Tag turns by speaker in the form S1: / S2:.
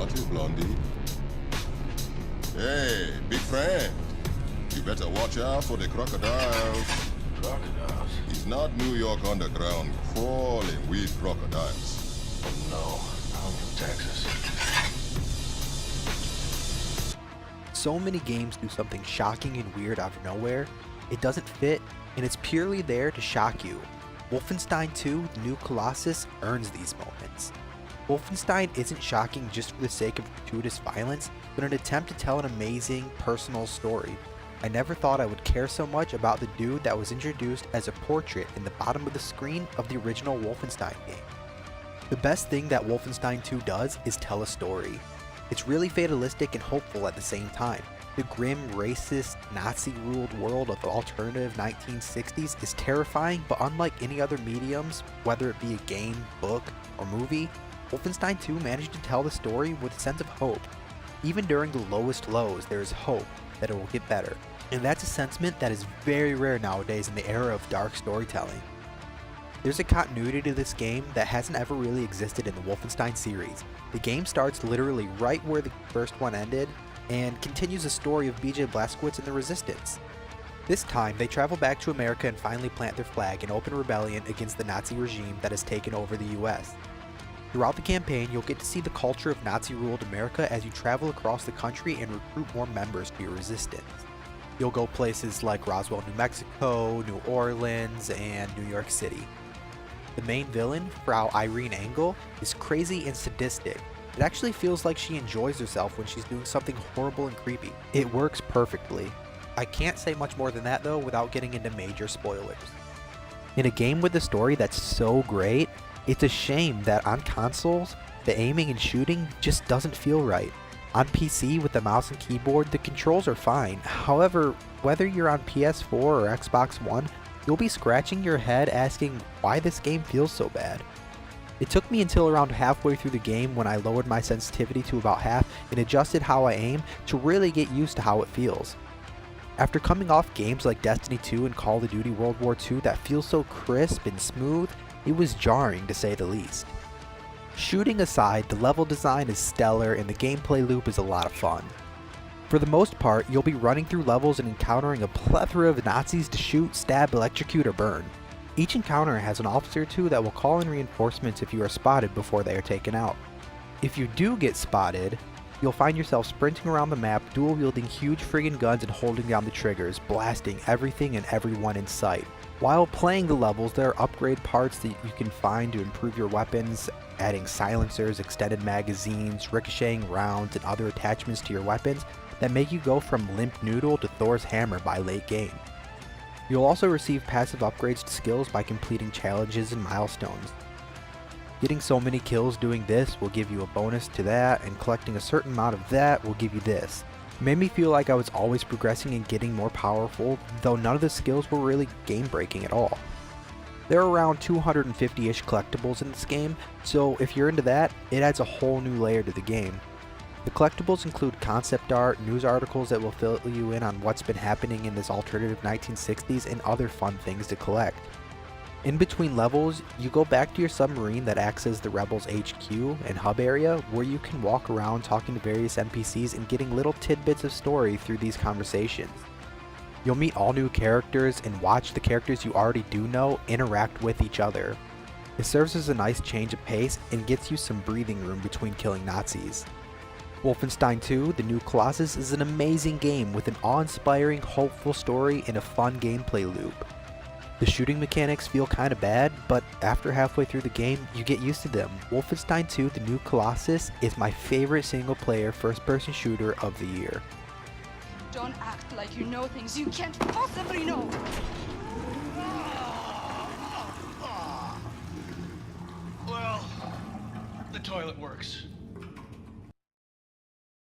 S1: party, Blondie? Hey, big friend. You better watch out for the crocodiles.
S2: Crocodiles?
S1: It's not New York underground crawling with crocodiles.
S2: Oh no, I'm from Texas.
S3: So many games do something shocking and weird out of nowhere. It doesn't fit, and it's purely there to shock you. Wolfenstein 2: The New Colossus earns these moments. Wolfenstein isn't shocking just for the sake of gratuitous violence, but an attempt to tell an amazing, personal story. I never thought I would care so much about the dude that was introduced as a portrait in the bottom of the screen of the original Wolfenstein game. The best thing that Wolfenstein 2 does is tell a story. It's really fatalistic and hopeful at the same time. The grim, racist, Nazi-ruled world of the alternative 1960s is terrifying, but unlike any other mediums, whether it be a game, book, or movie, Wolfenstein 2 managed to tell the story with a sense of hope. Even during the lowest lows, there is hope that it will get better. And that's a sentiment that is very rare nowadays in the era of dark storytelling. There's a continuity to this game that hasn't ever really existed in the Wolfenstein series. The game starts literally right where the first one ended, and continues the story of BJ Blazkowicz and the Resistance. This time, they travel back to America and finally plant their flag in open rebellion against the Nazi regime that has taken over the US. Throughout the campaign, you'll get to see the culture of Nazi-ruled America as you travel across the country and recruit more members to your resistance. You'll go places like Roswell, New Mexico, New Orleans, and New York City. The main villain, Frau Irene Engel, is crazy and sadistic. It actually feels like she enjoys herself when she's doing something horrible and creepy. It works perfectly. I can't say much more than that though without getting into major spoilers. In a game with a story that's so great, it's a shame that on consoles, the aiming and shooting just doesn't feel right. On PC with the mouse and keyboard, the controls are fine. However, whether you're on PS4 or Xbox One, you'll be scratching your head asking why this game feels so bad. It took me until around halfway through the game when I lowered my sensitivity to about half and adjusted how I aim to really get used to how it feels. After coming off games like Destiny 2 and Call of Duty World War II that feel so crisp and smooth, it was jarring to say the least. Shooting aside, the level design is stellar and the gameplay loop is a lot of fun. For the most part, you'll be running through levels and encountering a plethora of Nazis to shoot, stab, electrocute, or burn. Each encounter has an officer or two that will call in reinforcements if you are spotted before they are taken out. If you do get spotted, you'll find yourself sprinting around the map, dual wielding huge friggin' guns and holding down the triggers, blasting everything and everyone in sight. While playing the levels, there are upgrade parts that you can find to improve your weapons, adding silencers, extended magazines, ricocheting rounds, and other attachments to your weapons that make you go from Limp Noodle to Thor's Hammer by late game. You'll also receive passive upgrades to skills by completing challenges and milestones. Getting so many kills doing this will give you a bonus to that, and collecting a certain amount of that will give you this. It made me feel like I was always progressing and getting more powerful, though none of the skills were really game breaking at all. There are around 250-ish collectibles in this game, so if you're into that, it adds a whole new layer to the game. The collectibles include concept art, news articles that will fill you in on what's been happening in this alternative 1960s, and other fun things to collect. In between levels, you go back to your submarine that acts as the Rebels HQ and hub area, where you can walk around talking to various NPCs and getting little tidbits of story through these conversations. You'll meet all new characters and watch the characters you already do know interact with each other. It serves as a nice change of pace and gets you some breathing room between killing Nazis. Wolfenstein 2: The New Colossus is an amazing game with an awe-inspiring, hopeful story and a fun gameplay loop. The shooting mechanics feel kinda bad, but after halfway through the game, you get used to them. Wolfenstein 2: The New Colossus is my favorite single-player first-person shooter of the year.
S4: Don't act like you know things you can't possibly know!
S2: Well, the toilet works.